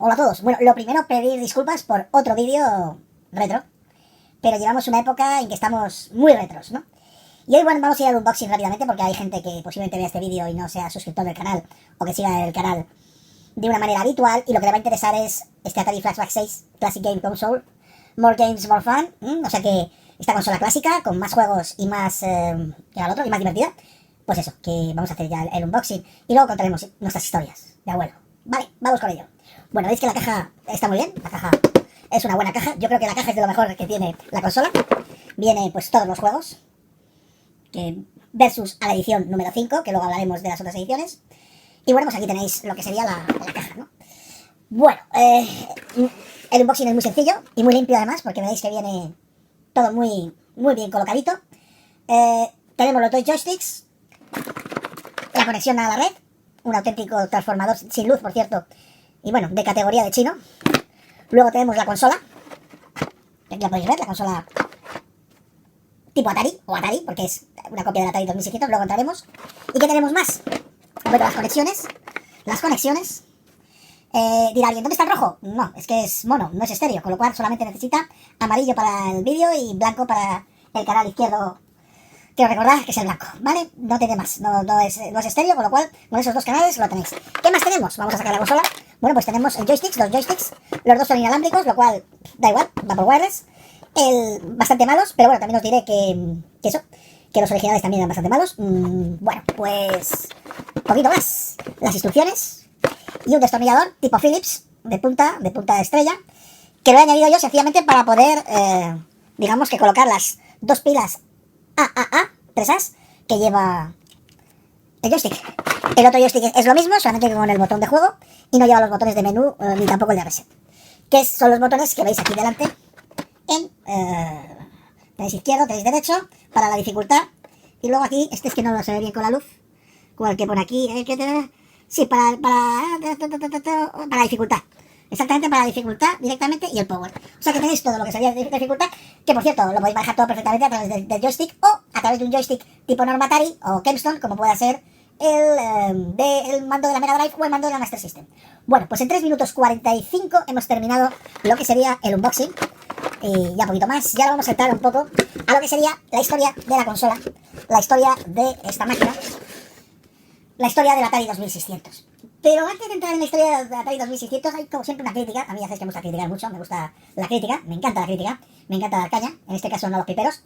Hola a todos. Bueno, lo primero, pedir disculpas por otro vídeo retro, pero llevamos una época en que estamos muy retros, ¿no? Y hoy, bueno, vamos a ir al unboxing rápidamente porque hay gente que posiblemente vea este vídeo y no sea suscriptor del canal o que siga el canal de una manera habitual, y lo que le va a interesar es este Atari Flashback 6 Classic Game Console, More Games, More Fun, o sea que esta consola clásica con más juegos y más que el otro y más divertida, pues eso, que vamos a hacer ya el unboxing y luego contaremos nuestras historias de abuelo. Vale, vamos con ello. Bueno, veis que la caja está muy bien, la caja es una buena caja, yo creo que la caja es de lo mejor que tiene la consola. Viene pues todos los juegos, que versus a la edición número 5, que luego hablaremos de las otras ediciones. Y bueno, pues aquí tenéis lo que sería la caja, ¿no? Bueno, el unboxing es muy sencillo y muy limpio además, porque veis que viene todo muy bien colocadito. Tenemos los dos joysticks, la conexión a la red, un auténtico transformador sin luz, por cierto, y bueno, de categoría de chino. Luego tenemos la consola, que aquí la podéis ver, la consola tipo Atari, o Atari, porque es una copia del Atari 2600, luego entraremos. ¿Y qué tenemos más? Bueno, las conexiones. Dirá alguien, ¿dónde está el rojo? No, es que es mono, no es estéreo, con lo cual solamente necesita amarillo para el vídeo y blanco para el canal izquierdo. Quiero recordar que es el blanco, ¿vale? No tiene más, no es estéreo, con lo cual con esos dos canales lo tenéis. ¿Qué más tenemos? Vamos a sacar la consola. Bueno, pues tenemos el joysticks, los joysticks, los dos son inalámbricos, lo cual da igual, va por wireless. Bastante malos, pero bueno, también os diré que los originales también eran bastante malos. Bueno, pues poquito más. Las instrucciones y un destornillador tipo Phillips de punta estrella, que lo he añadido yo sencillamente para poder, digamos que colocar las dos pilas AAA 3As que lleva el joystick. El otro joystick es lo mismo, solamente que con el botón de juego, y no lleva los botones de menú ni tampoco el de reset, que son los botones que veis aquí delante tenéis izquierdo, tenéis derecho para la dificultad, y luego aquí, este es que no se ve bien con la luz, como el que pone aquí, sí, para la dificultad. Exactamente para la dificultad directamente y el power. O sea que tenéis todo lo que sería de dificultad, que por cierto lo podéis manejar todo perfectamente a través del joystick o a través de un joystick tipo Norma Atari o Kempston, como pueda ser el mando de la Mega Drive o el mando de la Master System. Bueno, pues en 3 minutos 45 hemos terminado lo que sería el unboxing. Y ya poquito más, ya vamos a entrar un poco a lo que sería la historia de la consola, la historia de esta máquina, la historia del Atari 2600. Pero antes de entrar en la historia del Atari 2600 hay como siempre una crítica. A mí ya sabéis que me gusta criticar mucho, me gusta la crítica, me encanta la crítica, me encanta dar caña, en este caso no a los piperos,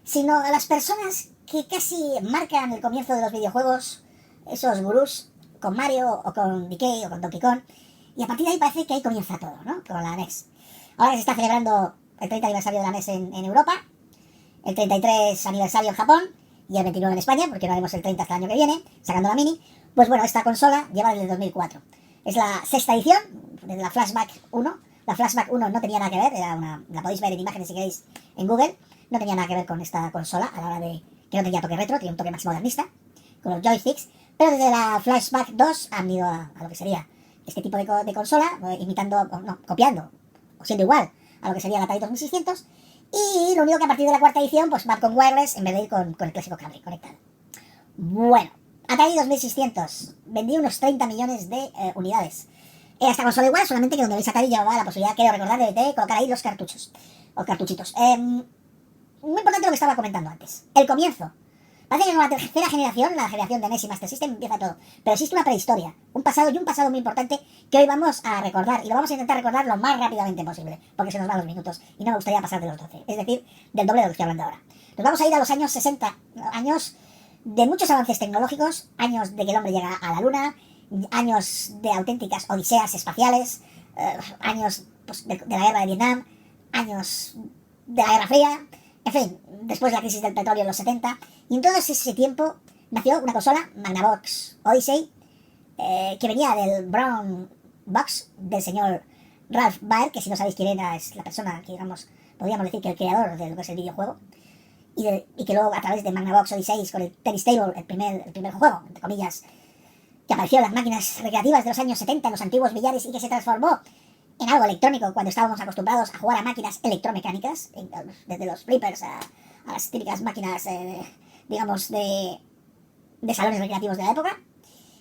sino a las personas que casi marcan el comienzo de los videojuegos, esos gurús con Mario o con DK o con Donkey Kong, y a partir de ahí parece que ahí comienza todo, ¿no? Con la NES. Ahora que se está celebrando el 30 aniversario de la NES en Europa, el 33 aniversario en Japón y el 29 en España, porque no haremos el 30 hasta el año que viene, sacando la Mini. Pues bueno, esta consola lleva desde el 2004. Es la sexta edición, desde la Flashback 1. La Flashback 1 no tenía nada que ver, la podéis ver en imágenes si queréis en Google, no tenía nada que ver con esta consola, a la hora de que no tenía toque retro, tenía un toque más modernista, con los joysticks. Pero desde la Flashback 2 han ido a lo que sería este tipo de consola, copiando, o siendo igual a lo que sería la Atari 2600, y lo único que a partir de la cuarta edición pues va con wireless en vez de ir con el clásico cable conectado. Bueno, Atari 2600 vendí unos 30 millones de unidades. Era esta consola igual, solamente que donde veis Atari llevaba la posibilidad, quiero recordar, de colocar ahí los cartuchos, o cartuchitos. Muy importante lo que estaba comentando antes, el comienzo. Parece que con la tercera generación, la generación de NES y Master System, empieza todo. Pero existe una prehistoria, un pasado muy importante que hoy vamos a recordar. Y lo vamos a intentar recordar lo más rápidamente posible, porque se nos van los minutos y no me gustaría pasar de los 12. Es decir, del doble de lo que estoy hablando ahora. Nos vamos a ir a los años 60, años de muchos avances tecnológicos, años de que el hombre llega a la luna, años de auténticas odiseas espaciales, años pues, de la guerra de Vietnam, años de la Guerra Fría. En fin, después de la crisis del petróleo en los 70, y en todo ese tiempo nació una consola, Magnavox Odyssey, que venía del Brown Box del señor Ralph Baer, que si no sabéis quién era, es la persona que, digamos, podríamos decir que el creador de lo que es el videojuego, y que luego a través de Magnavox Odyssey con el Tennis Table, el primer juego, entre comillas, que apareció en las máquinas recreativas de los años 70, en los antiguos billares, y que se transformó en algo electrónico cuando estábamos acostumbrados a jugar a máquinas electromecánicas, desde los flippers a las típicas máquinas, digamos, de salones recreativos de la época,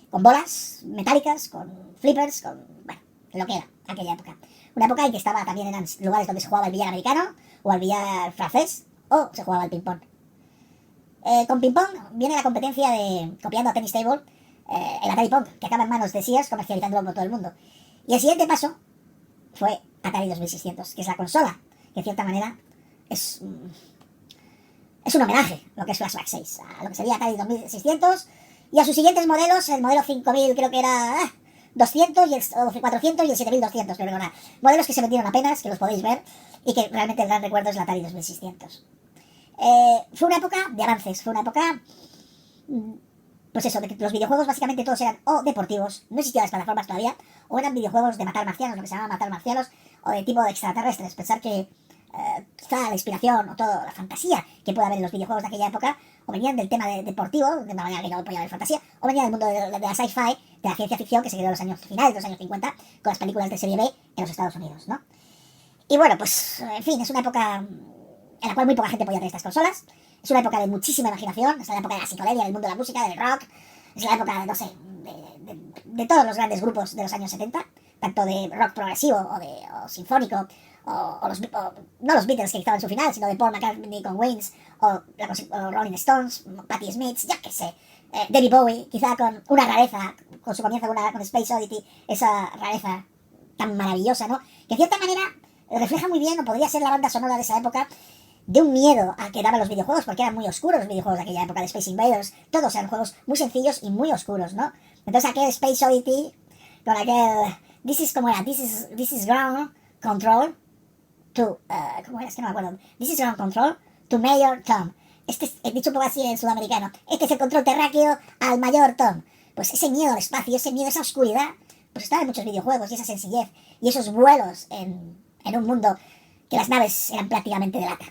con bolas metálicas, con flippers, con, bueno, lo que era aquella época. Una época en que estaba también eran lugares donde se jugaba el billar americano, o el billar francés, o se jugaba el ping-pong. Con ping-pong viene la competencia de, copiando a Tennis Table, el Atari Pong, que acaba en manos de Sears, comercializándolo por todo el mundo. Y el siguiente paso fue Atari 2600, que es la consola, que de cierta manera es un homenaje, lo que es Flashback 6, a lo que sería Atari 2600 y a sus siguientes modelos, el modelo 5000 creo que era 200 y el 400 y el 7200, creo que era. Modelos que se vendieron apenas, que los podéis ver, y que realmente el gran recuerdo es el Atari 2600. Fue una época de avances, fue una época, pues eso, de que los videojuegos básicamente todos eran o deportivos, no existían las plataformas todavía, o eran videojuegos de matar marcianos, lo que se llama matar marcianos, o de tipo de extraterrestres. Pensar que quizá la inspiración o toda la fantasía que puede haber en los videojuegos de aquella época o venían del tema deportivo, de una manera que no podía haber fantasía, o venían del mundo de la sci-fi, de la ciencia ficción que se creó en los años finales de los años 50 con las películas de serie B en los Estados Unidos, ¿no? Y bueno, pues, en fin, es una época en la cual muy poca gente podía tener estas consolas. Es una época de muchísima imaginación, es la época de la psicodelia, del mundo de la música, del rock, es la época, no sé, de todos los grandes grupos de los años 70, tanto de rock progresivo o sinfónico, no los Beatles que estaban en su final, sino de Paul McCartney con Wings, o Rolling Stones, Patti Smith, ya que sé, David Bowie, quizá con una rareza, con su comienzo con Space Oddity, esa rareza tan maravillosa, ¿no? Que de cierta manera refleja muy bien, o podría ser la banda sonora de esa época, de un miedo a que daban los videojuegos, porque eran muy oscuros los videojuegos de aquella época, de Space Invaders, todos eran juegos muy sencillos y muy oscuros, ¿no? Entonces aquel Space Oddity, con aquel, this is ground control to, ¿cómo era? Es que no me acuerdo, this is ground control to Mayor Tom. Este es, dicho un poco así en sudamericano, este es el control terráqueo al Mayor Tom. Pues ese miedo al espacio, ese miedo, esa oscuridad, pues estaba en muchos videojuegos, y esa sencillez, y esos vuelos en un mundo que las naves eran prácticamente de lata.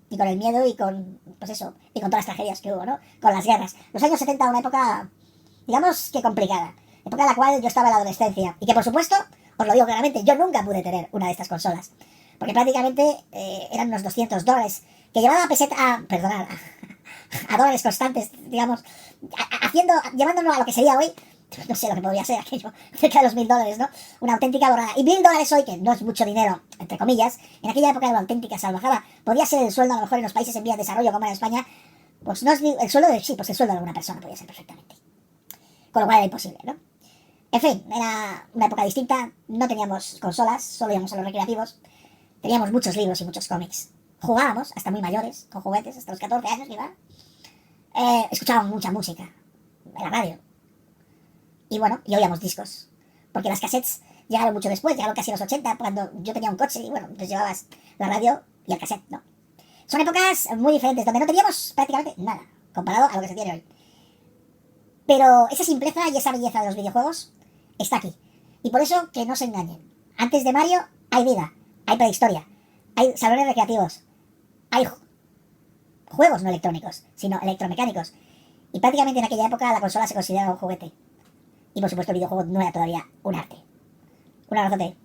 Y con el miedo y con, pues eso, y con todas las tragedias que hubo, ¿no? Con las guerras. Los años 70, una época, digamos que complicada. Época en la cual yo estaba en la adolescencia. Y que, por supuesto, os lo digo claramente, yo nunca pude tener una de estas consolas. Porque prácticamente eran unos $200. Que llevado a peseta, perdonad, a dólares constantes, digamos, llevándolo a lo que sería hoy, no sé lo que podría ser aquello, cerca de los $1000, ¿no? Una auténtica borrada. Y $1000 hoy, que no es mucho dinero, entre comillas, en aquella época era una auténtica salvajada. Podría ser el sueldo, a lo mejor en los países en vías de desarrollo, como en España, pues no es el sueldo de, sí, pues el sueldo de alguna persona podría ser perfectamente. Con lo cual era imposible, ¿no? En fin, era una época distinta, no teníamos consolas, solo íbamos a los recreativos, teníamos muchos libros y muchos cómics. Jugábamos, hasta muy mayores, con juguetes, hasta los 14 años, ¿verdad? Escuchábamos mucha música en la radio. Y bueno, y oíamos discos. Porque las cassettes llegaron mucho después, llegaron casi a los 80, cuando yo tenía un coche y bueno, pues llevabas la radio y el cassette, ¿no? Son épocas muy diferentes, donde no teníamos prácticamente nada, comparado a lo que se tiene hoy. Pero esa simpleza y esa belleza de los videojuegos está aquí. Y por eso que no se engañen. Antes de Mario hay vida, hay prehistoria, hay salones recreativos, hay juegos no electrónicos, sino electromecánicos. Y prácticamente en aquella época la consola se consideraba un juguete. Y por supuesto el videojuego no era todavía un arte. Un abrazote.